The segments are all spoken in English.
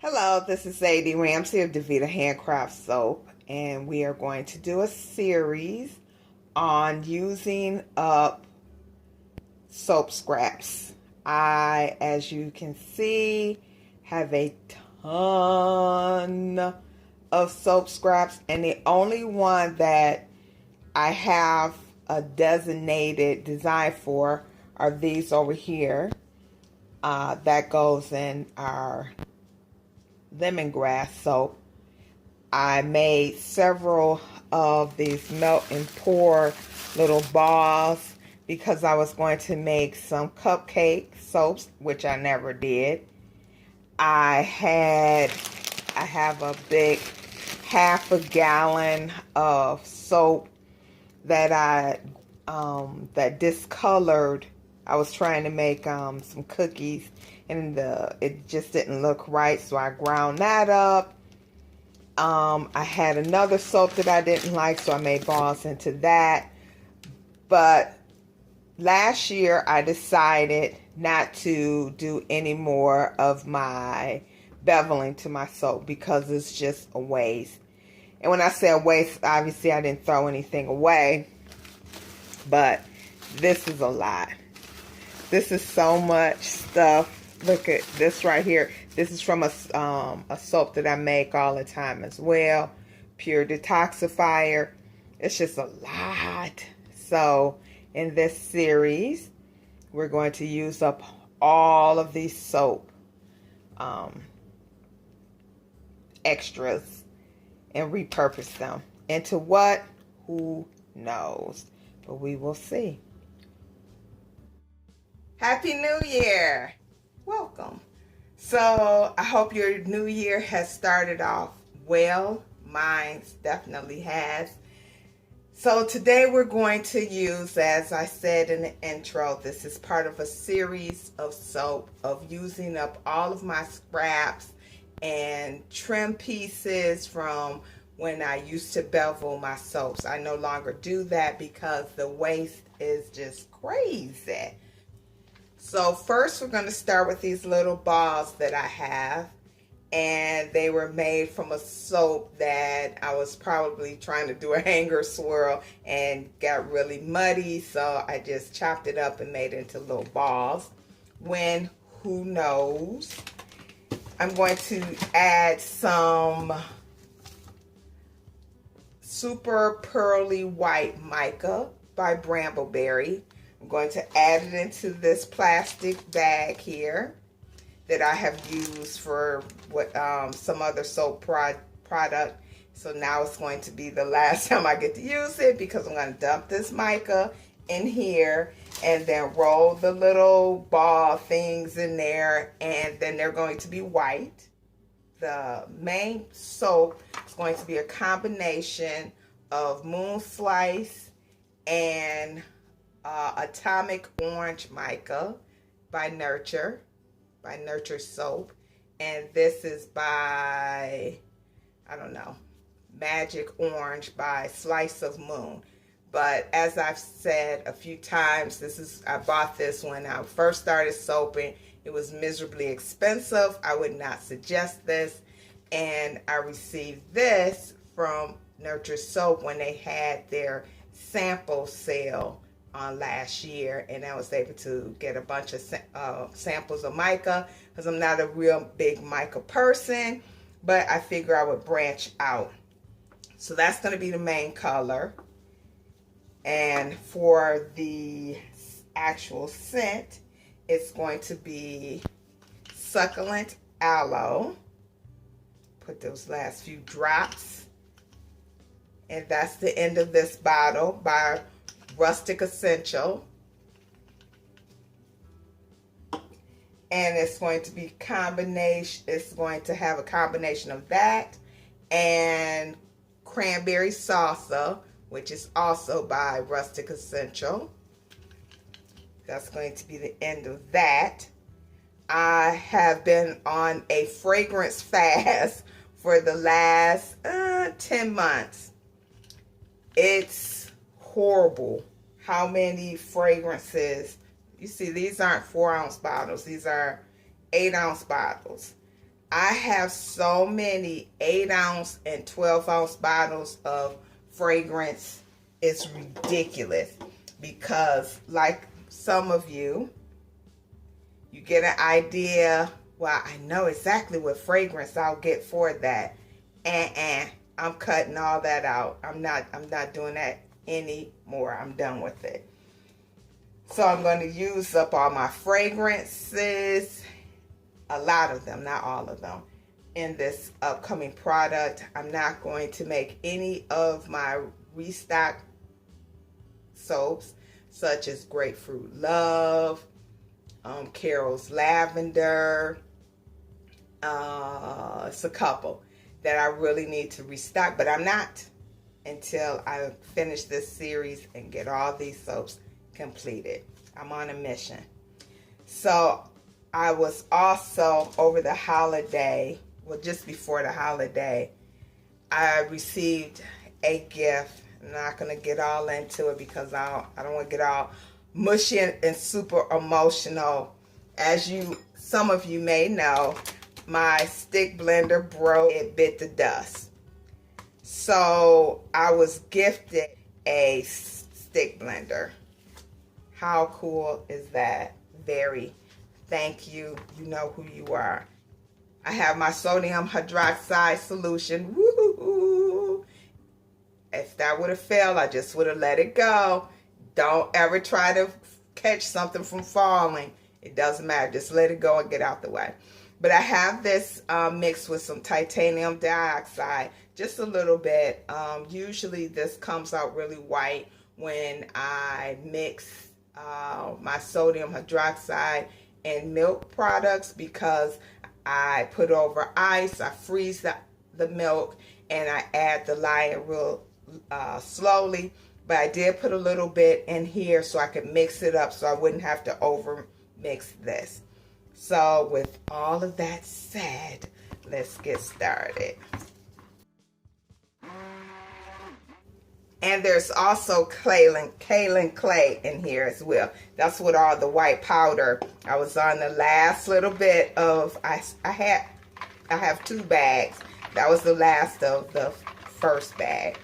Hello, this is Sadie Ramsey of Davida Handcraft Soap, and we are going to do a series on using up soap scraps. As you can see, have a ton of soap scraps, and the only one that I have a designated design for are these over here. That goes in our lemongrass soap. I made several of these melt and pour little balls because I was going to make some cupcake soaps, which I never did. I have a big half a gallon of soap that that discolored. I was trying to make some cookies, and it just didn't look right, so I ground that up. I had another soap that I didn't like, so I made balls into that. But last year I decided not to do any more of my beveling to my soap because it's just a waste. And when I say a waste, obviously I didn't throw anything away, but this is a lot. This is so much stuff. Look at this right here. This is from a soap that I make all the time as well. Pure detoxifier. It's just a lot. So in this series, we're going to use up all of these soap extras and repurpose them. Into what? Who knows? But we will see. Happy New Year! Welcome. So I hope your new year has started off well. Mine definitely has. So today we're going to use, as I said in the intro, this is part of a series of soap of using up all of my scraps and trim pieces from when I used to bevel my soaps. I no longer do that because the waste is just crazy. So first we're going to start with these little balls that I have, and they were made from a soap that I was probably trying to do a hanger swirl and got really muddy, so I just chopped it up and made it into little balls. Who knows? I'm going to add some Super Pearly White Mica by Brambleberry. I'm going to add it into this plastic bag here that I have used for some other soap product. So now it's going to be the last time I get to use it because I'm going to dump this mica in here and then roll the little ball things in there, and then they're going to be white. The main soap is going to be a combination of Moon Slice and Atomic Orange Mica by Nurture Soap, and this is by, I don't know, Magic Orange by Slice of Moon. But as I've said a few times, I bought this when I first started soaping. It was miserably expensive. I would not suggest this, and I received this from Nurture Soap when they had their sample sale on last year, and I was able to get a bunch of samples of mica because I'm not a real big mica person, but I figure I would branch out. So that's going to be the main color, and for the actual scent, it's going to be Succulent Aloe. Put those last few drops, and that's the end of this bottle by Rustic Essential, and it's going to be it's going to have a combination of that and Cranberry Salsa, which is also by Rustic Essential. That's going to be the end of that. I have been on a fragrance fast for the last 10 months. It's horrible how many fragrances. You see, these aren't 4-ounce bottles. These are 8-ounce bottles. I have so many 8-ounce and 12-ounce bottles of fragrance. It's ridiculous because, like some of you, you get an idea. Well, I know exactly what fragrance I'll get for that. I'm cutting all that out. I'm not doing that anymore. I'm done with it. So I'm going to use up all my fragrances, a lot of them, not all of them, in this upcoming product. I'm not going to make any of my restock soaps, such as Grapefruit Love, Carol's Lavender. It's a couple that I really need to restock, but I'm not until I finish this series and get all these soaps completed. I'm on a mission. So I was also over the holiday, well, just before the holiday, I received a gift. I'm not going to get all into it because I don't want to get all mushy and super emotional. As some of you may know, my stick blender broke. It bit the dust. So I was gifted a stick blender. How cool is that? Very. Thank you. You know who you are. I have my sodium hydroxide solution. Woo-hoo-hoo. If that would have failed, I just would have let it go. Don't ever try to catch something from falling. It doesn't matter. Just let it go and get out the way. But I have this mixed with some titanium dioxide, just a little bit. Usually this comes out really white when I mix my sodium hydroxide and milk products, because I put over ice, I freeze the milk, and I add the lye real slowly. But I did put a little bit in here so I could mix it up so I wouldn't have to over mix this. So with all of that said, let's get started. And there's also kaolin clay in here as well. That's what all the white powder. I was on the last little bit of, I have 2 bags. That was the last of the first bag.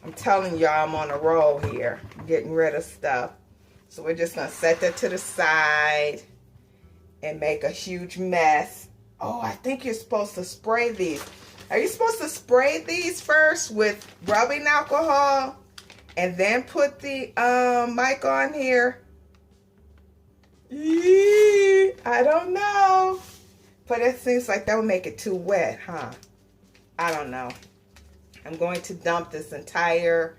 I'm telling y'all, I'm on a roll here. I'm getting rid of stuff. So we're just gonna set that to the side and make a huge mess. Oh, I think you're supposed to spray these. Are you supposed to spray these first with rubbing alcohol and then put the mic on here? I don't know. But it seems like that would make it too wet, huh? I don't know. I'm going to dump this entire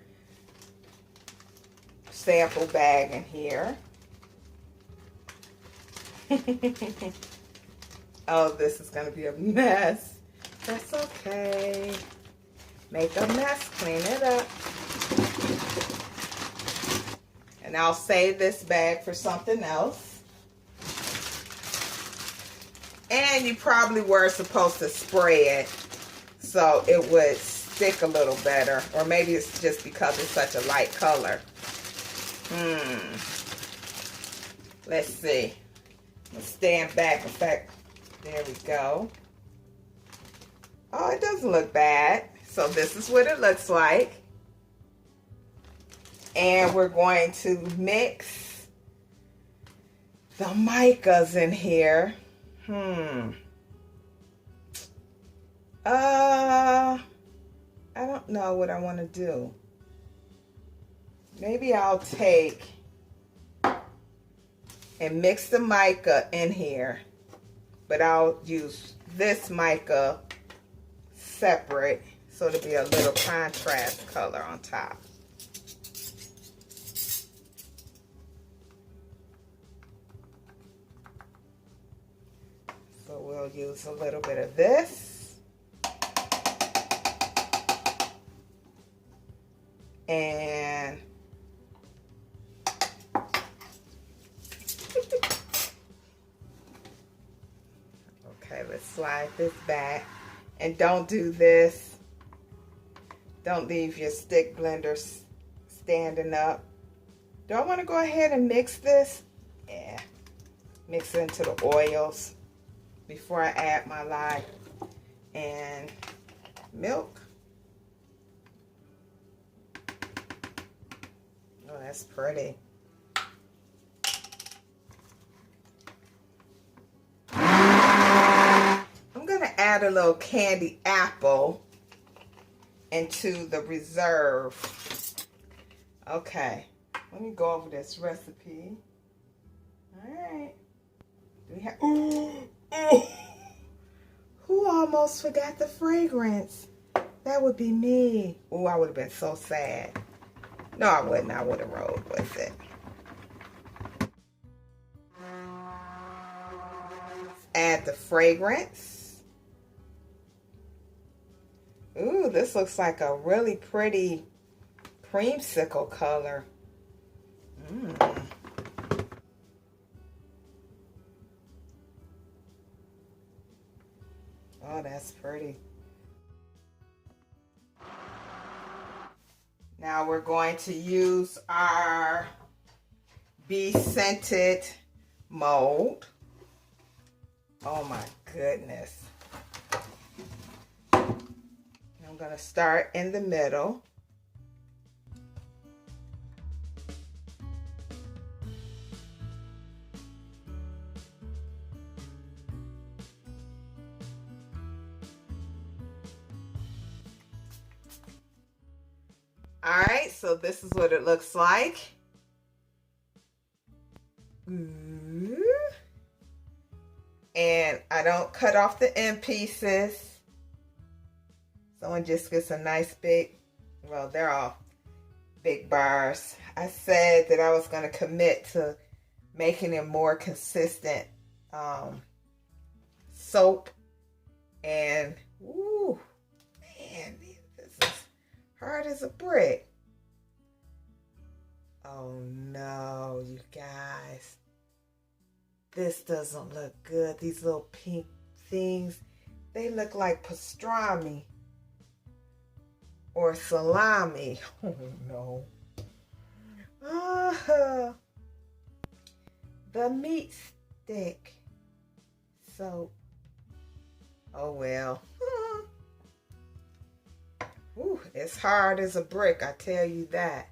sample bag in here. Oh, this is going to be a mess. That's okay. Make a mess, clean it up. And I'll save this bag for something else. And you probably were supposed to spray it so it would stick a little better. Or maybe it's just because it's such a light color. Let's see. Let's stand back. In fact, there we go. Oh, it doesn't look bad. So this is what it looks like. And we're going to mix the micas in here. I don't know what I want to do. Maybe I'll take and mix the mica in here, but I'll use this mica separate so it'll be a little contrast color on top. So we'll use a little bit of this. And okay, let's slide this back. And don't do this. Don't leave your stick blender standing up. Do I want to go ahead and mix this? Yeah. Mix it into the oils. before I add my lye and milk. Oh, that's pretty. I'm going to add a little candy apple into the reserve. Okay, let me go over this recipe. All right. Do we have... Ooh, ooh. Who almost forgot the fragrance? That would be me. Oh, I would have been so sad. No, I wouldn't. I would have rolled with it. Add the fragrance. Ooh, this looks like a really pretty creamsicle color. Oh, that's pretty. Now we're going to use our bee scented mold. Oh my goodness. I'm going to start in the middle. All right, so this is what it looks like. And I don't cut off the end pieces. Someone just gets a nice big, well, they're all big bars. I said that I was going to commit to making it more consistent soap. And, ooh, man, this is hard as a brick. Oh no, you guys. This doesn't look good. These little pink things, they look like pastrami or salami. Oh no. The meat stick. So, oh well. Ooh, it's hard as a brick, I tell you that.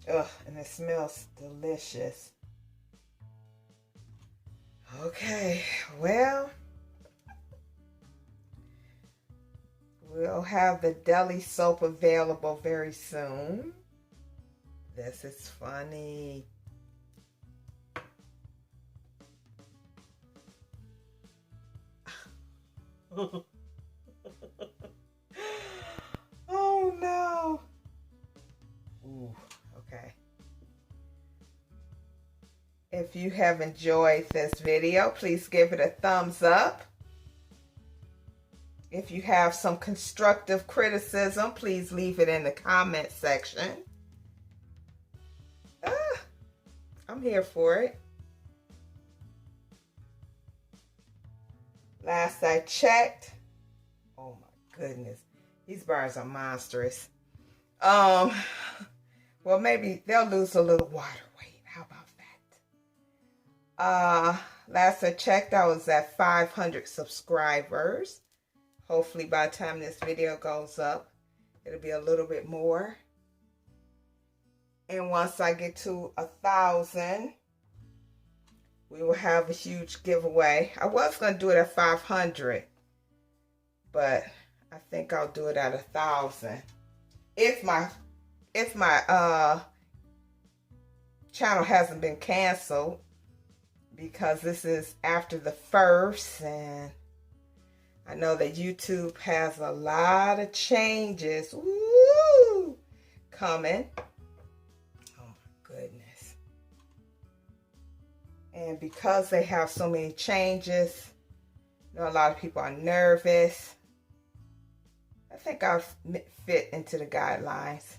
Ugh, and it smells delicious. Okay, well, we'll have the deli soap available very soon. This is funny. Oh no. Ooh, okay. If you have enjoyed this video, please give it a thumbs up. If you have some constructive criticism, please leave it in the comment section. I'm here for it. Last I checked, oh my goodness, these bars are monstrous. Well, maybe they'll lose a little water weight. How about that? Last I checked, I was at 500 subscribers. Hopefully by the time this video goes up, it'll be a little bit more. And once I get to 1,000, we will have a huge giveaway. I was going to do it at 500, but I think I'll do it at 1,000. If my channel hasn't been canceled, because this is after the 1st, and I know that YouTube has a lot of changes coming. Oh my goodness. And because they have so many changes, you know, a lot of people are nervous. I think I'll fit into the guidelines.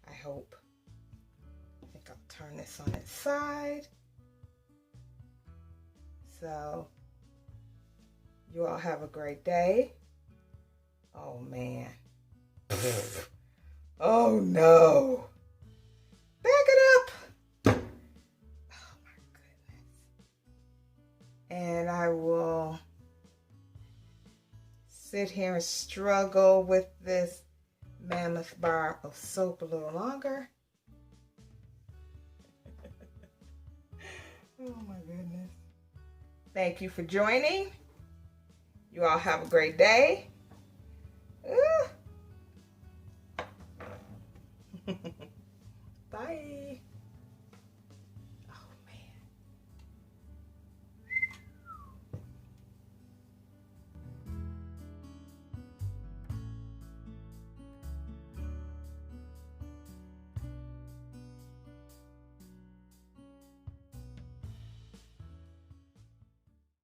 I hope. I think I'll turn this on its side. So, you all have a great day. Oh man. Oh no. Back it up. And I will sit here and struggle with this mammoth bar of soap a little longer. Oh my goodness. Thank you for joining. You all have a great day. Bye.